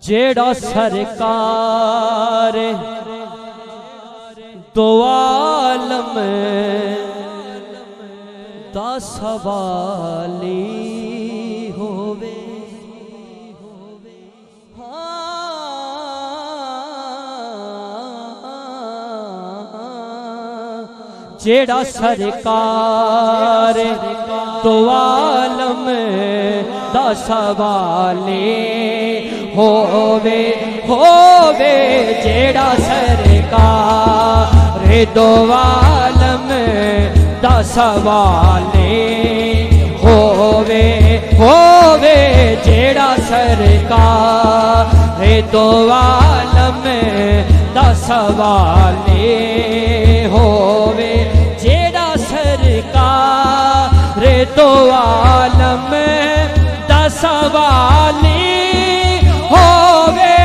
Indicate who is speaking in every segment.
Speaker 1: जेड़ा सरकार दो आलम दा सवाली होवे। जेड़ा सरकार दो आलम दा सवाली होवे होवे। जेड़ा सरकार दो आलम दा सवाली होवे होवे। जेड़ा सरकार दो आलम दा सवाली होवे। जेड़ा सरकार दो आलम दा सवाली होवे।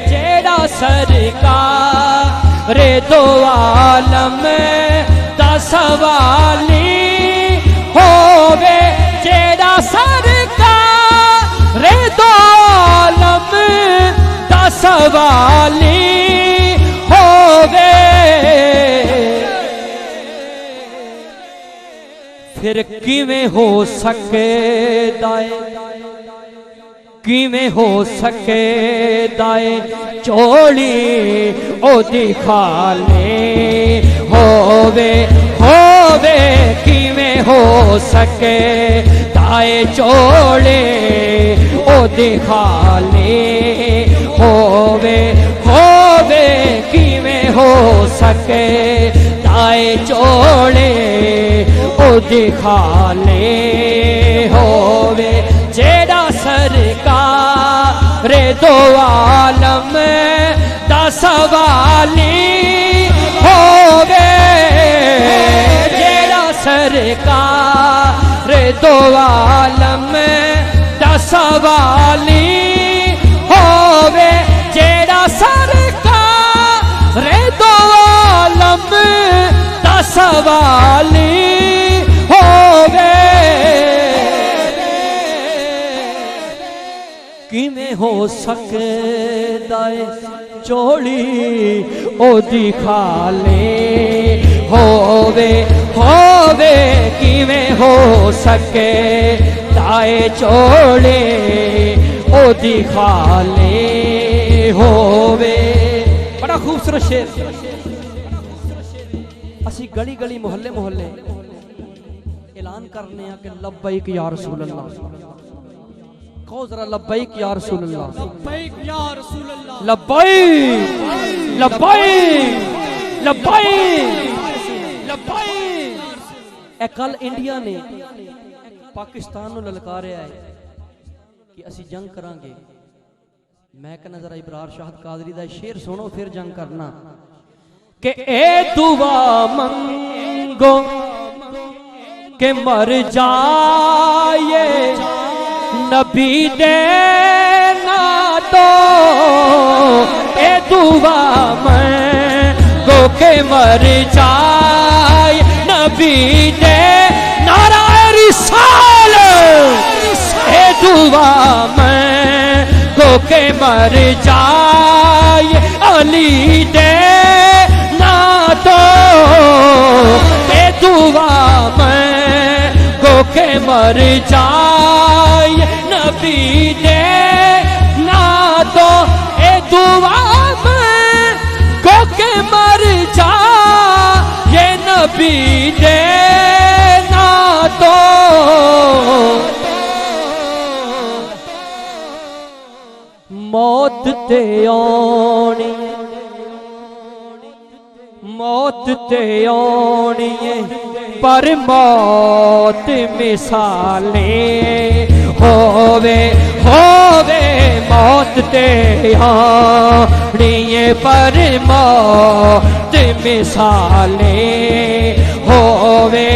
Speaker 1: जेड़ा सरकार दो आलम दा सवाली होवे। जेड़ा सरकार दो आलम दा सवाली होवे। फिर किवें हो सकदा है, किवें हो सकदा है चोली ओदी खाली होवे होवे। किवें हो सकदा है चोली ओदी खाली होवे होवे। किवें हो सकदा है चोली ओदी खाली होवे। जेड़ा सरकार दो आलम दा सवाली होवे। जेड़ा सरकार दो आलम दा सवाली होवे। जेड़ा सरकार दो आलम दा सवाली होवे। किवें हो सकदा है चोली ओदी खाली होवे होवे। किवें हो सकदा है चोली ओदी खाली होवे। बड़ा खूबसूरत शेर। असी गली गली मोहल्ले मोहल्ले ऐलान करने कि लब्बैक या रसूल अल्लाह। कहो जरा लब्बैक या रसूल अल्लाह, लब्बैक या रसूल अल्लाह, लब्बैक लब्बैक लब्बैक लब्बैक। ए कल इंडिया ने पाकिस्तान नूं ललकारिया है कि असी जंग करांगे। मैं कहना जरा इबरार शाहद कादरी दा शेर सुनो फिर जंग करना। कि ए दुआ मंगो के मर जाए नबी दे ना तो। ए दुआ मंगो के मर जाए नबी दे नारा रिसाल। ए दुआ मंगो के मर जाए अली दे ना तो। ए दुआ मंगो के मर जाए नबी दे ना तो। ए दुआ मंगो के मर जाए नबी दे ना तो। मौत ते आनी मौत ते आनी पर मौत मिसाले होवे होवे। मौत ते आनी पर मौत मिसाले होवे।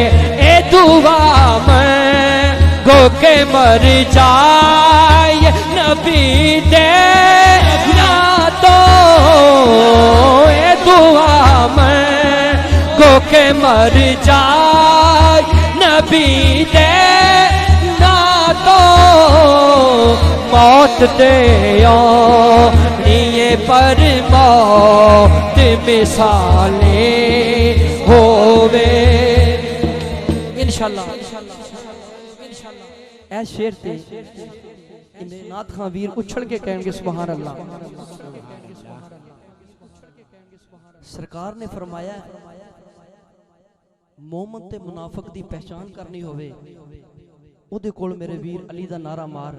Speaker 1: ए दुआ मंगो के मर जाए नबी दे ना तो। ए दुआ मंगो के मर जाए नबी दे मौत ते आनी है पर मौत मिसाले होवे इंशाअल्लाह। ऐ शेर ते नाथ खां वीर उछल के कहेंगे सुभान अल्लाह। सरकार ने फरमाया मोमन ते मुनाफिक दी पहचान करनी होवे ओदे कोल मेरे वीर अली दा नारा मार,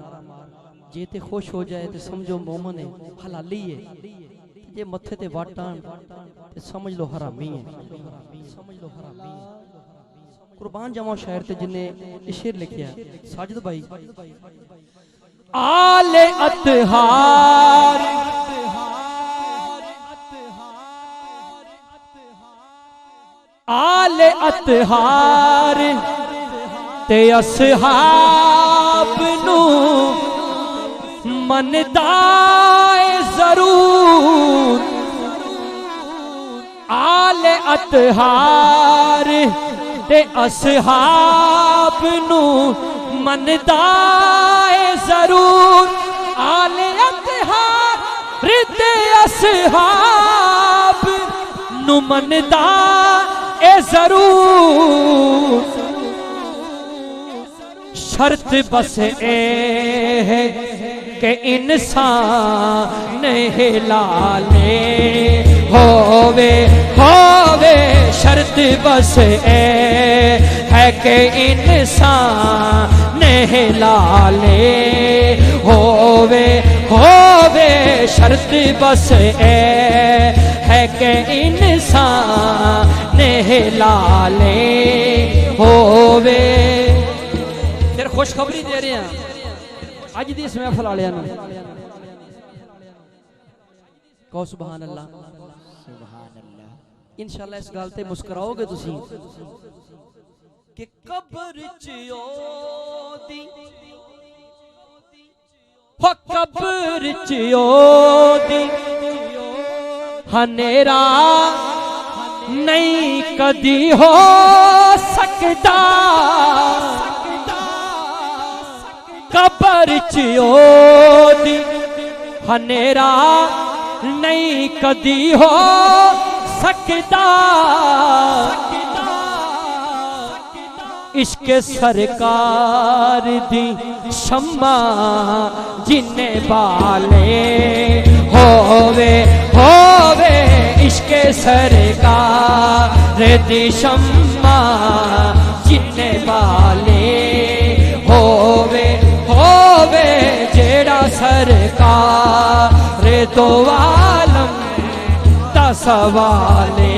Speaker 1: जे ते खुश हो जाए तो समझो मोमन है हलाली है, जे मथे ते वाटान ते समझ लो हरामी है, समझ लो हरामी है। कुर्बान जावा शायर ते जिन्हें शेर लिखिया साजिद भाई। आले अतहार आले अतहार ते असहाब नू मनदाए जरूर, आले अतहार ते असहाब नू मनदाए जरूर, आले अतहार ते असहाब नू मनदाए जरूर। शर्त बस ए है कि इंसान हिलाले होवे होवे, शर्त बस ए है कि इंसान हिलाले होवे होवे, शर्त बस ए है कि इंसान हिलाले होवे। फिर खुशखबरी दे रहे हैं अज दी इस महफिल वालियां नूं, कहो सुभान अल्लाह। इंशाअल्लाह इस गल ते मुस्कुराओगे तुसी कि कब्र च ओदी हो कब्र च ओदी हनेरा नहीं कदी हो सकता, कब्र च ओदी हनेरा नहीं कदी हो सकता। इश्क सरकार दी शम्मा जिन्ने बाले होवे होवे, इश्क सरकार दी शम्मा जिन्ने बाले होवे होवे, जेड़ा सरकार दो आलम दा सवाले